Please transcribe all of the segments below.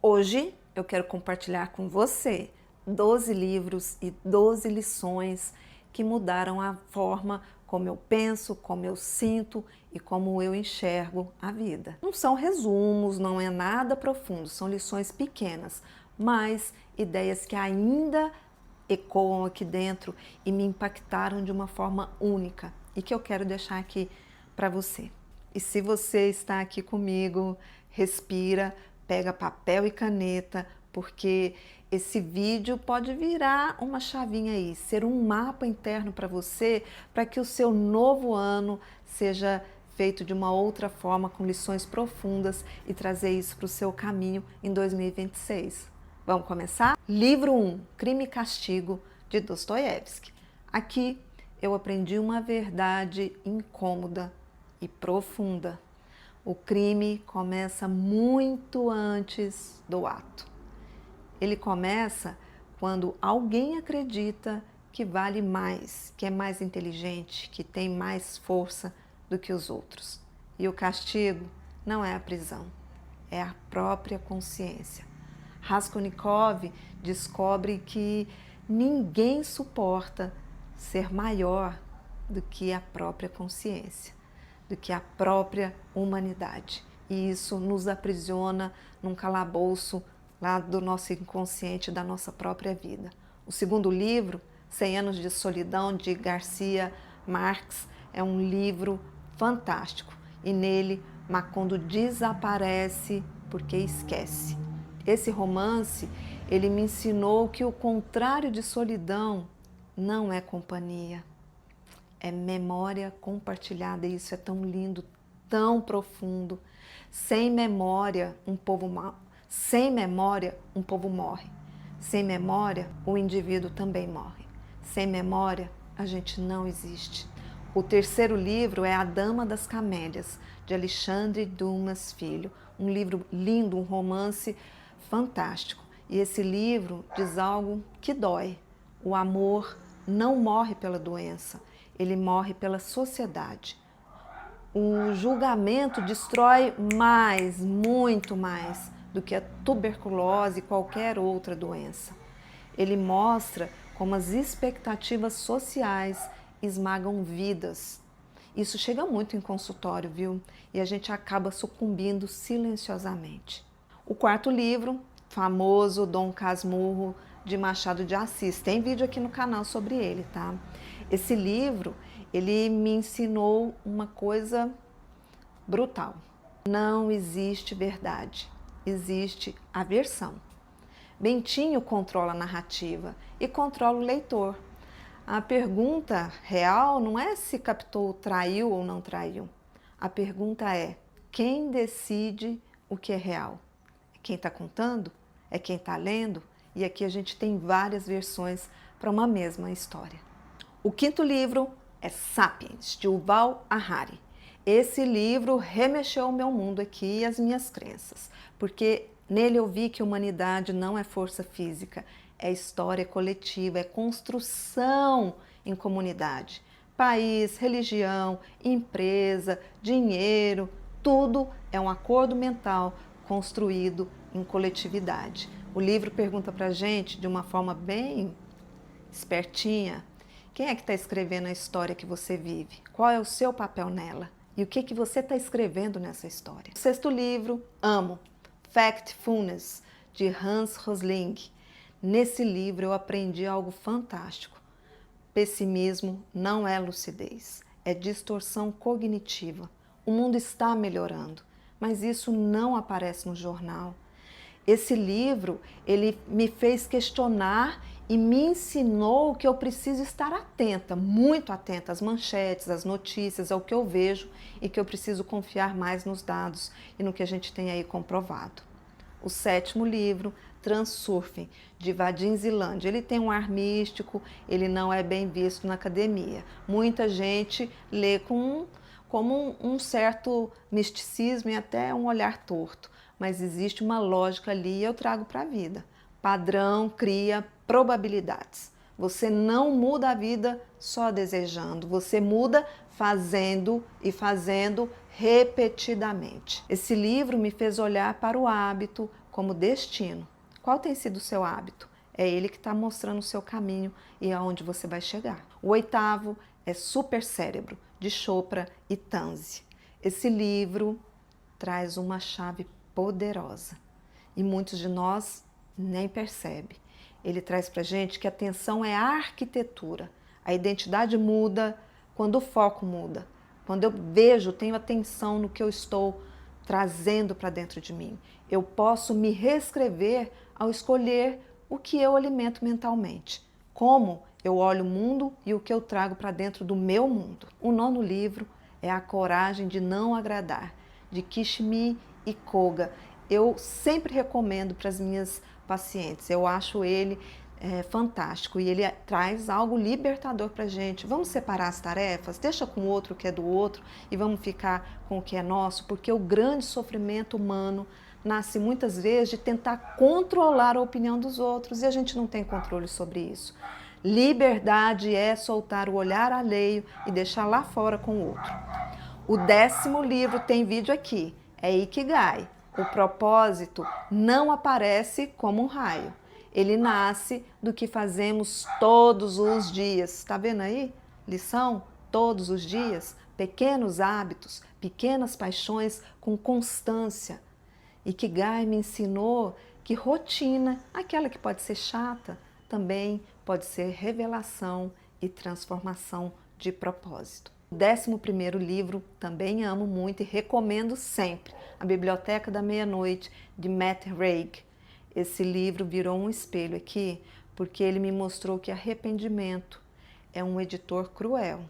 Hoje eu quero compartilhar com você 12 livros e 12 lições que mudaram a forma como eu penso, como eu sinto e como eu enxergo a vida. Não são resumos, não é nada profundo, são lições pequenas, mas ideias que ainda ecoam aqui dentro e me impactaram de uma forma única e que eu quero deixar aqui para você. E se você está aqui comigo, respira, pega papel e caneta, porque esse vídeo pode virar uma chavinha aí, ser um mapa interno para você, para que o seu novo ano seja feito de uma outra forma, com lições profundas e trazer isso para o seu caminho em 2026. Vamos começar? Livro 1, Crime e Castigo, de Dostoiévski. Aqui eu aprendi uma verdade incômoda e profunda. O crime começa muito antes do ato. Ele começa quando alguém acredita que vale mais, que é mais inteligente, que tem mais força do que os outros. E o castigo não é a prisão, é a própria consciência. Raskolnikov descobre que ninguém suporta ser maior do que a própria consciência, do que a própria humanidade. E isso nos aprisiona num calabouço lá do nosso inconsciente, da nossa própria vida. O segundo livro, 100 Anos de Solidão, de Garcia Marques, é um livro fantástico. E nele, Macondo desaparece porque esquece. Esse romance, ele me ensinou que o contrário de solidão não é companhia, é memória compartilhada, e isso é tão lindo, tão profundo. Sem memória, um povo morre. Sem memória, o indivíduo também morre. Sem memória, a gente não existe. O terceiro livro é A Dama das Camélias, de Alexandre Dumas Filho. Um livro lindo, um romance fantástico. E esse livro diz algo que dói. O amor não morre pela doença, ele morre pela sociedade. O julgamento destrói mais, muito mais, do que a tuberculose e qualquer outra doença. Ele mostra como as expectativas sociais esmagam vidas. Isso chega muito em consultório, viu? E a gente acaba sucumbindo silenciosamente. O quarto livro, famoso Dom Casmurro, de Machado de Assis. Tem vídeo aqui no canal sobre ele, tá? Esse livro, ele me ensinou uma coisa brutal. Não existe verdade, existe aversão. Bentinho controla a narrativa e controla o leitor. A pergunta real não é se Capitou traiu ou não traiu. A pergunta é: quem decide o que é real? É quem está contando? É quem está lendo? E aqui a gente tem várias versões para uma mesma história. O quinto livro é Sapiens, de Yuval Harari. Esse livro remexeu o meu mundo aqui e as minhas crenças, porque nele eu vi que humanidade não é força física, é história coletiva, é construção em comunidade. País, religião, empresa, dinheiro, tudo é um acordo mental construído em coletividade. O livro pergunta pra gente de uma forma bem espertinha: quem é que está escrevendo a história que você vive? Qual é o seu papel nela? E o que você está escrevendo nessa história? O sexto livro, amo, Factfulness, de Hans Rosling. Nesse livro eu aprendi algo fantástico. Pessimismo não é lucidez, é distorção cognitiva. O mundo está melhorando, mas isso não aparece no jornal. Esse livro, ele me fez questionar e me ensinou que eu preciso estar atenta, muito atenta às manchetes, às notícias, ao que eu vejo, e que eu preciso confiar mais nos dados e no que a gente tem aí comprovado. O sétimo livro, Transurfing, de Vadim Zeland. Ele tem um ar místico, ele não é bem visto na academia. Muita gente lê como um certo misticismo e até um olhar torto, mas existe uma lógica ali e eu trago para a vida. Padrão cria probabilidades. Você não muda a vida só desejando, você muda fazendo e fazendo repetidamente. Esse livro me fez olhar para o hábito como destino. Qual tem sido o seu hábito? É ele que está mostrando o seu caminho e aonde você vai chegar. O 8º é Super Cérebro, de Chopra e Tanzi. Esse livro traz uma chave poderosa e muitos de nós nem percebem. Ele traz para gente que a atenção é a arquitetura. A identidade muda quando o foco muda. Quando eu vejo, tenho atenção no que eu estou trazendo para dentro de mim. Eu posso me reescrever ao escolher o que eu alimento mentalmente. Como eu olho o mundo e o que eu trago para dentro do meu mundo. O 9º livro é A Coragem de Não Agradar, de Kishimi e Koga. Eu sempre recomendo para as minhas pacientes. Eu acho ele fantástico e ele traz algo libertador para a gente. Vamos separar as tarefas, deixa com o outro o que é do outro e vamos ficar com o que é nosso, porque o grande sofrimento humano nasce muitas vezes de tentar controlar a opinião dos outros e a gente não tem controle sobre isso. Liberdade é soltar o olhar alheio e deixar lá fora com o outro. O 10º livro tem vídeo aqui, é Ikigai. O propósito não aparece como um raio. Ele nasce do que fazemos todos os dias. Está vendo aí? Lição? Todos os dias. Pequenos hábitos, pequenas paixões com constância. Ikigai me ensinou que rotina, aquela que pode ser chata, também pode ser revelação e transformação de propósito. O 11º livro também amo muito e recomendo sempre, A Biblioteca da Meia-Noite, de Matt Haig. Esse livro virou um espelho aqui, porque ele me mostrou que arrependimento é um editor cruel.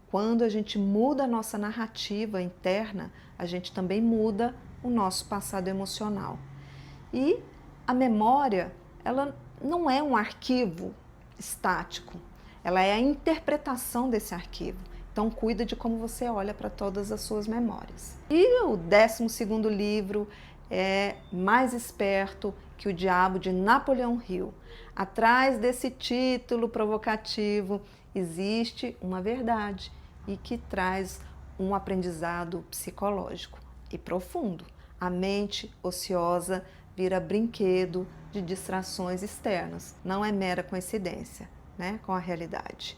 Quando a gente muda a nossa narrativa interna, a gente também muda o nosso passado emocional. E a memória, ela não é um arquivo estático, ela é a interpretação desse arquivo. Então, cuida de como você olha para todas as suas memórias. E o 12º livro é Mais Esperto que o Diabo, de Napoleão Hill. Atrás desse título provocativo existe uma verdade e que traz um aprendizado psicológico e profundo. A mente ociosa vira brinquedo de distrações externas. Não é mera coincidência, né, com a realidade.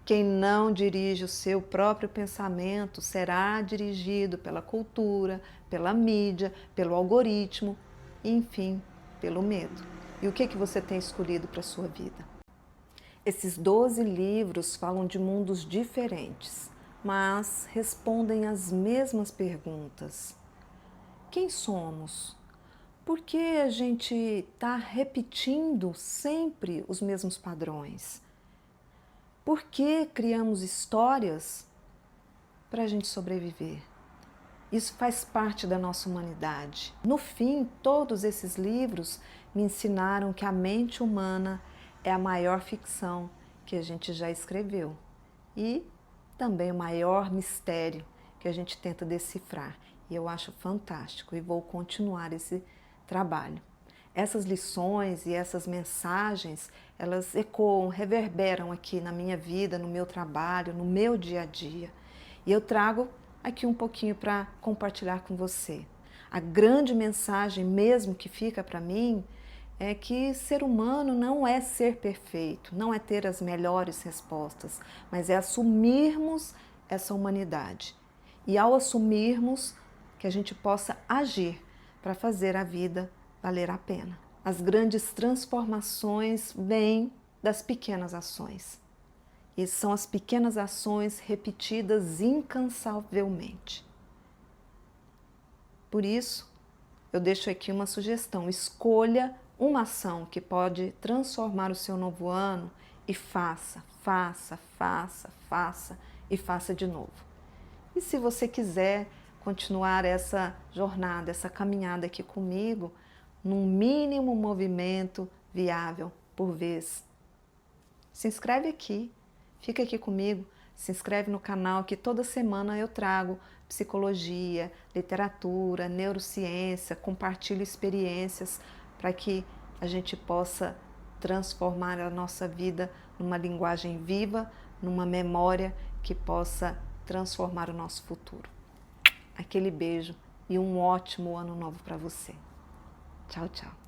Quem não dirige o seu próprio pensamento será dirigido pela cultura, pela mídia, pelo algoritmo, e, enfim, pelo medo. E o que você tem escolhido para a sua vida? Esses 12 livros falam de mundos diferentes, mas respondem às mesmas perguntas. Quem somos? Por que a gente está repetindo sempre os mesmos padrões? Por que criamos histórias para a gente sobreviver? Isso faz parte da nossa humanidade. No fim, todos esses livros me ensinaram que a mente humana é a maior ficção que a gente já escreveu e também o maior mistério que a gente tenta decifrar. E eu acho fantástico e vou continuar esse trabalho. Essas lições e essas mensagens, elas ecoam, reverberam aqui na minha vida, no meu trabalho, no meu dia a dia. E eu trago aqui um pouquinho para compartilhar com você. A grande mensagem mesmo que fica para mim é que ser humano não é ser perfeito, não é ter as melhores respostas, mas é assumirmos essa humanidade. E ao assumirmos, que a gente possa agir para fazer a vida valer a pena. As grandes transformações vêm das pequenas ações. E são as pequenas ações repetidas incansavelmente. Por isso, eu deixo aqui uma sugestão. Escolha uma ação que pode transformar o seu novo ano e faça, faça, faça, faça e faça de novo. E se você quiser continuar essa jornada, essa caminhada aqui comigo, num mínimo movimento viável por vez, se inscreve aqui, fica aqui comigo, se inscreve no canal que toda semana eu trago psicologia, literatura, neurociência, compartilho experiências para que a gente possa transformar a nossa vida numa linguagem viva, numa memória que possa transformar o nosso futuro. Aquele beijo e um ótimo ano novo para você. Tchau, tchau.